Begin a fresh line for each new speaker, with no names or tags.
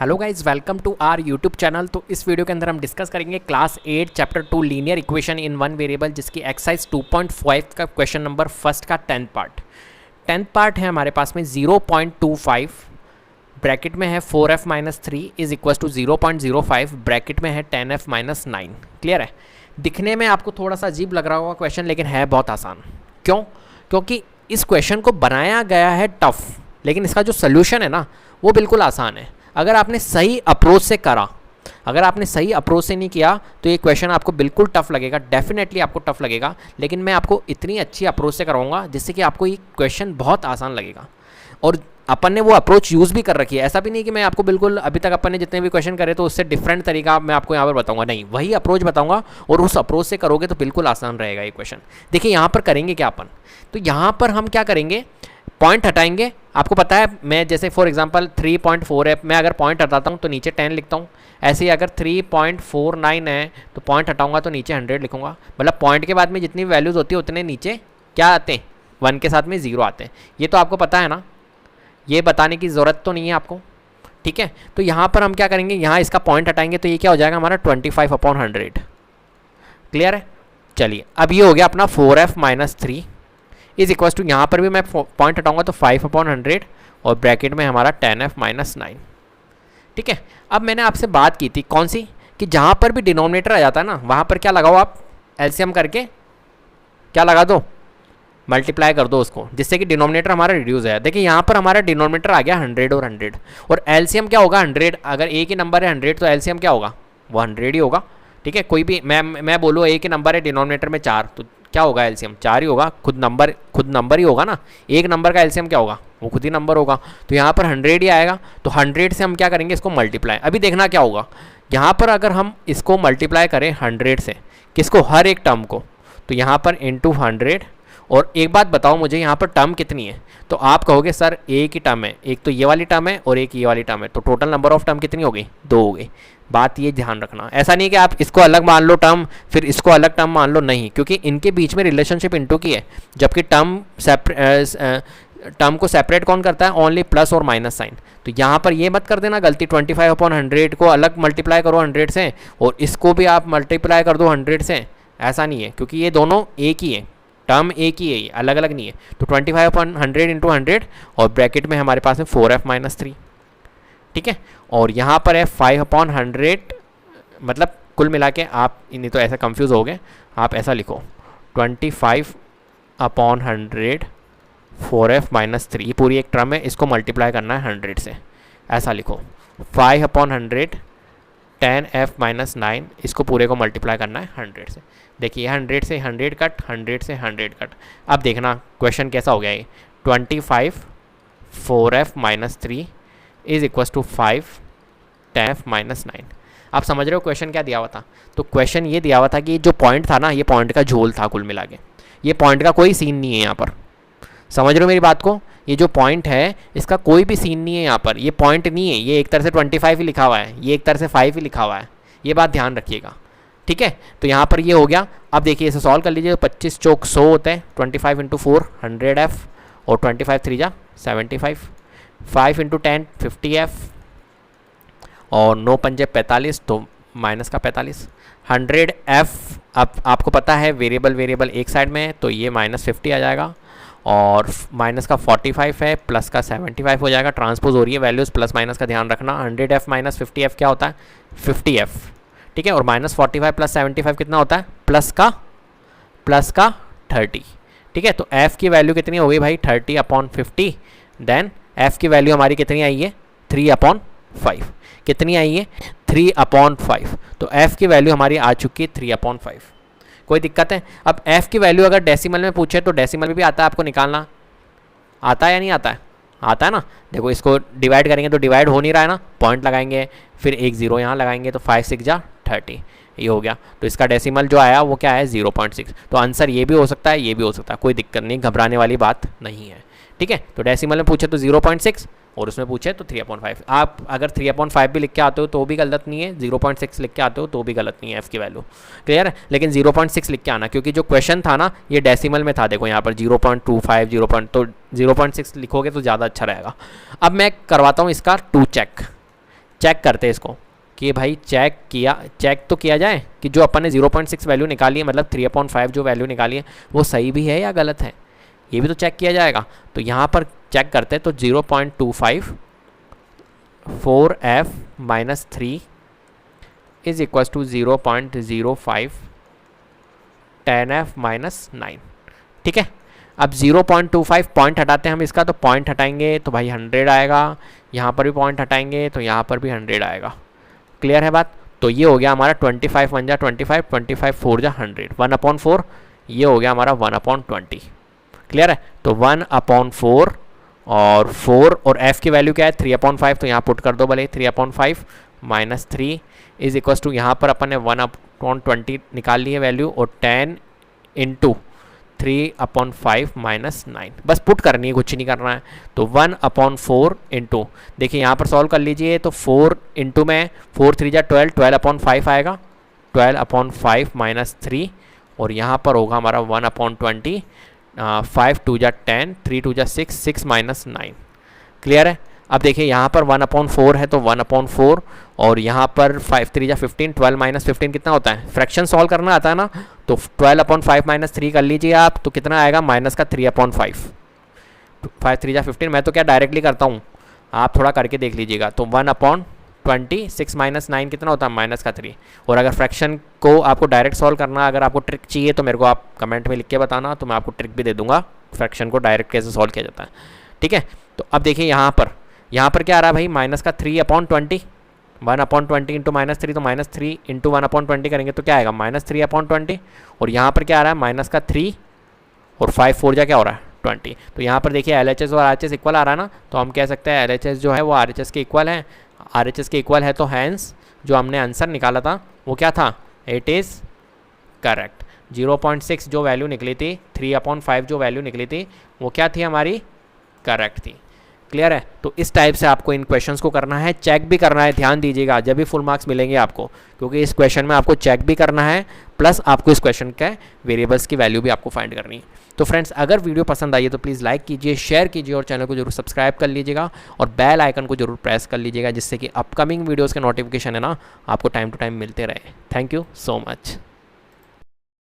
Hello guys, welcome to our YouTube channel. तो इस video के अंदर हम डिस्कस करेंगे class 8 chapter 2 linear equation in one variable, जिसकी एक्सरसाइज 2.5 का क्वेश्चन नंबर फर्स्ट का 10th पार्ट है हमारे पास में 0.25 ब्रैकेट में है 4f minus 3 is equal to 0.05 bracket में है 10f माइनस 9। क्लियर है? दिखने में आपको थोड़ा सा अजीब लग रहा होगा क्वेश्चन, लेकिन है बहुत आसान। क्यों? क्योंकि इस क्वेश्चन को बनाया गया है टफ, लेकिन इसका जो सोल्यूशन है ना वो बिल्कुल आसान है। अगर आपने सही अप्रोच से करा, अगर आपने सही अप्रोच से नहीं किया तो ये क्वेश्चन आपको बिल्कुल टफ लगेगा, डेफिनेटली आपको टफ लगेगा। लेकिन मैं आपको इतनी अच्छी अप्रोच से कराऊंगा जिससे कि आपको ये क्वेश्चन बहुत आसान लगेगा। और अपन ने वो अप्रोच यूज़ भी कर रखी है। ऐसा भी नहीं कि मैं आपको बिल्कुल अभी तक अपन ने जितने भी क्वेश्चन करे तो उससे डिफरेंट तरीका मैं आपको यहाँ पर बताऊंगा, नहीं, वही अप्रोच बताऊंगा और उस अप्रोच से करोगे तो बिल्कुल आसान रहेगा ये क्वेश्चन। देखिए यहाँ पर करेंगे क्या अपन, तो यहाँ पर हम क्या करेंगे, पॉइंट हटाएंगे। आपको पता है मैं जैसे फॉर एग्जांपल 3.4 है, मैं अगर पॉइंट हटाता हूँ तो नीचे 10 लिखता हूँ। ऐसे ही अगर 3.49 है तो पॉइंट हटाऊंगा तो नीचे 100 लिखूंगा। मतलब पॉइंट के बाद में जितनी वैल्यूज़ होती है उतने नीचे क्या आते हैं, 1 के साथ में 0 आते हैं। ये तो आपको पता है ना, ये बताने की ज़रूरत तो नहीं है आपको, ठीक है। तो यहाँ पर हम क्या करेंगे, यहाँ इसका पॉइंट हटाएंगे तो ये क्या हो जाएगा हमारा 25/100। क्लियर है? चलिए, अब ये हो गया अपना 4f minus 3 is equal to, यहाँ पर भी मैं पॉइंट हटाऊंगा तो 5/100 और ब्रैकेट में हमारा 10f माइनस 9। ठीक है। अब मैंने आपसे बात की थी कौन सी, कि जहाँ पर भी डिनोमिनेटर आ जाता है ना वहाँ पर क्या लगाओ आप, एलसीएम करके क्या लगा दो, मल्टीप्लाई कर दो उसको, जिससे कि डिनोमिनेटर हमारा रिड्यूस है। देखिए यहाँ पर हमारा डिनोमिनेटर आ गया 100 और 100, और एलसीएम क्या होगा 100। अगर एक ही नंबर है 100 तो एलसीएम क्या होगा, वो 100 ही होगा। ठीक है। कोई भी मैं बोलूँ एक ही नंबर है डिनोमिनेटर में 4, तो क्या होगा एलसीएम 4 ही होगा। खुद नंबर ही होगा ना, एक नंबर का एलसीएम क्या होगा, वो खुद ही नंबर होगा। तो यहाँ पर 100 ही आएगा। तो 100 से हम क्या करेंगे, इसको मल्टीप्लाई। अभी देखना क्या होगा, यहाँ पर अगर हम इसको मल्टीप्लाई करें 100 से, किसको, हर एक टर्म को, तो यहाँ पर इंटू 100। और एक बात बताओ मुझे, यहाँ पर टर्म कितनी है, तो आप कहोगे सर एक ही टर्म है, एक तो ये वाली टर्म है और एक ये वाली टर्म है, तो टोटल नंबर ऑफ टर्म कितनी हो गई, 2 हो गई। बात ये ध्यान रखना, ऐसा नहीं कि आप इसको अलग मान लो टर्म फिर इसको अलग टर्म मान लो, नहीं, क्योंकि इनके बीच में रिलेशनशिप इंटू की है। जबकि टर्म को सेपरेट कौन करता है, ओनली प्लस और माइनस साइन। तो यहाँ पर ये मत कर देना गलती, 25/100 को अलग मल्टीप्लाई करो 100 से और इसको भी आप मल्टीप्लाई कर दो 100 से, ऐसा नहीं है, क्योंकि ये दोनों एक ही है, टर्म एक ही है, ये अलग अलग नहीं है। तो 25/100 इंटू 100 और ब्रैकेट में हमारे पास है 4f माइनस 3। ठीक है। और यहाँ पर है 5/100, मतलब कुल मिला के आप नहीं तो ऐसा कंफ्यूज हो गए, आप ऐसा लिखो 25/100 4f माइनस 3, ये पूरी एक टर्म है, इसको मल्टीप्लाई करना है 100 से, ऐसा लिखो 5/100 10f माइनस 9, इसको पूरे को मल्टीप्लाई करना है 100 से। देखिए 100 से 100 कट, 100 से 100 कट। अब देखना क्वेश्चन कैसा हो गया ये, 25 4f minus 3 is equal to 5 10f minus 9। आप समझ रहे हो क्वेश्चन क्या दिया हुआ था? तो क्वेश्चन ये दिया हुआ था कि जो पॉइंट था ना, ये पॉइंट का झोल था कुल मिला के, ये पॉइंट का कोई सीन नहीं है यहाँ पर। समझ रहे हो मेरी बात को? ये जो पॉइंट है इसका कोई भी सीन नहीं है यहाँ पर, ये पॉइंट नहीं है, ये एक तरह से 25 ही लिखा हुआ है, ये एक तरह से 5 ही लिखा हुआ है, ये बात ध्यान रखिएगा। ठीक है। तो यहाँ पर ये हो गया। अब देखिए इसे सॉल्व कर लीजिए, 25 चौक 100 होते हैं, 25 इंटू 4 100f और 25 3 जा 75, 5 इंटू 10 50f और 9 पंजे 45, तो माइनस का 45, 100f। अब आपको पता है वेरिएबल एक साइड में है तो ये माइनस 50 आ जाएगा, और माइनस का 45 है, प्लस का 75 हो जाएगा। ट्रांसपोज हो रही है वैल्यूज़, प्लस माइनस का ध्यान रखना। 100f माइनस 50f क्या होता है, 50f। ठीक है। और माइनस 45 प्लस 75 कितना होता है, प्लस का 30। ठीक है। तो f की वैल्यू कितनी हो गई भाई, 30/50। देन f की वैल्यू हमारी कितनी आई है, 3/5। कितनी आई है, 3/5। तो f की वैल्यू हमारी आ चुकी है 3/5। कोई दिक्कत है? अब f की वैल्यू अगर डेसिमल में पूछे तो डेसिमल में भी आता है आपको निकालना, आता है या नहीं आता है? आता है ना। देखो इसको डिवाइड करेंगे तो डिवाइड हो नहीं रहा है ना, पॉइंट लगाएंगे, फिर एक 0 यहाँ लगाएंगे, तो 5 6 जा 30, ये हो गया। तो इसका डेसिमल जो आया वो क्या है, 0.6। तो आंसर ये भी हो सकता है, ये भी हो सकता है, कोई दिक्कत नहीं, घबराने वाली बात नहीं है। ठीक है। तो डेसिमल में पूछे तो 0.6 और उसमें पूछे तो 3/5। आप अगर 3/5 भी लिख के आते हो तो भी गलत नहीं है, 0.6 लिख के आते हो तो भी गलत नहीं है f की वैल्यू। क्लियर है? लेकिन 0.6 लिख के आना, क्योंकि जो क्वेश्चन था ना ये डेसिमल में था। देखो यहाँ पर 0.25 तो 0.6 लिखोगे तो ज़्यादा अच्छा रहेगा। अब मैं करवाता हूँ इसका 2 चेक। चेक करते हैं इसको कि भाई चेक तो किया जाए कि जो अपन ने 0.6 वैल्यू निकाली है, मतलब 3/5 जो वैल्यू निकाली है वो सही भी है या गलत है, ये भी तो चेक किया जाएगा। तो यहाँ पर चेक करते हैं, तो 0.25 4f minus 3 is equal to 0.05 10f minus 9। ठीक है, अब 0.25 पॉइंट हटाते हैं हम इसका, तो पॉइंट हटाएंगे तो भाई 100 आएगा, यहाँ पर भी पॉइंट हटाएंगे तो यहाँ पर भी 100 आएगा। क्लियर है बात? तो ये हो गया हमारा 25 1 जा 25, 25 4 जा 100, 1/4, ये हो गया हमारा 1/20। क्लियर है? तो 1/4 और 4 और f की वैल्यू क्या है 3/5, तो यहाँ पुट कर दो भले 3/5 माइनस 3 इज इक्वल टू, यहाँ पर अपन ने 1/20 निकाल ली है वैल्यू, और 10 इंटू 3/5 माइनस 9, बस पुट करनी है, कुछ नहीं करना है। तो 1/4 इंटू, देखिए यहाँ पर सॉल्व कर लीजिए, तो 4 इंटू में 4 3 जा 12, 12/5 आएगा, 12/5 माइनस 3, और यहाँ पर होगा हमारा 1/20, 5 2 जा 10, 3 2 जा 6, 6 माइनस 9। क्लियर है? अब देखिए यहाँ पर 1/4 है तो 1/4, और यहाँ पर 5 3 जा 15, 12 माइनस 15 कितना होता है, फ्रैक्शन सॉल्व करना आता है ना, तो 12/5 माइनस 3 कर लीजिए आप, तो कितना आएगा माइनस का 3/5, 5 3 जा 15, मैं तो क्या डायरेक्टली करता हूँ, आप थोड़ा करके देख लीजिएगा। तो 1/20, 6 माइनस 9 कितना होता है माइनस का 3। और अगर फ्रैक्शन को आपको डायरेक्ट सॉल्व करना, अगर आपको ट्रिक चाहिए तो मेरे को आप कमेंट में लिख के बताना, तो मैं आपको ट्रिक भी दे दूंगा फ्रैक्शन को डायरेक्ट कैसे सॉल्व किया जाता है। ठीक है, तो अब देखिए यहाँ पर क्या आ रहा है भाई माइनस का 3/20, 1/20 इंटू माइनस 3, तो माइनस 3 इंटू 1/20 करेंगे तो क्या आएगा माइनस 3/20, और यहाँ पर क्या आ रहा है माइनस का 3 और 5 4 जा क्या हो रहा है 20। तो यहाँ पर देखिए LHS और RHS इक्वल आ रहा है ना, तो हम कह सकते हैं LHS जो है वो RHS के इक्वल है, RHS के इक्वल है, तो हैंस जो हमने आंसर निकाला था वो क्या था, इट इज़ करेक्ट। 0.6 जो वैल्यू निकली थी, 3/5 जो वैल्यू निकली थी वो क्या थी हमारी, करेक्ट थी। क्लियर है? तो इस टाइप से आपको इन क्वेश्चंस को करना है, चेक भी करना है, ध्यान दीजिएगा जब भी फुल मार्क्स मिलेंगे आपको, क्योंकि इस क्वेश्चन में आपको चेक भी करना है, प्लस आपको इस क्वेश्चन के वेरिएबल्स की वैल्यू भी आपको फाइंड करनी है। तो फ्रेंड्स, अगर वीडियो पसंद आई है तो प्लीज़ लाइक कीजिए, शेयर कीजिए, और चैनल को जरूर सब्सक्राइब कर लीजिएगा, और बेल आइकन को जरूर प्रेस कर लीजिएगा, जिससे कि अपकमिंग वीडियोज़ के नोटिफिकेशन है ना आपको टाइम टू टाइम मिलते रहे। Thank you so much.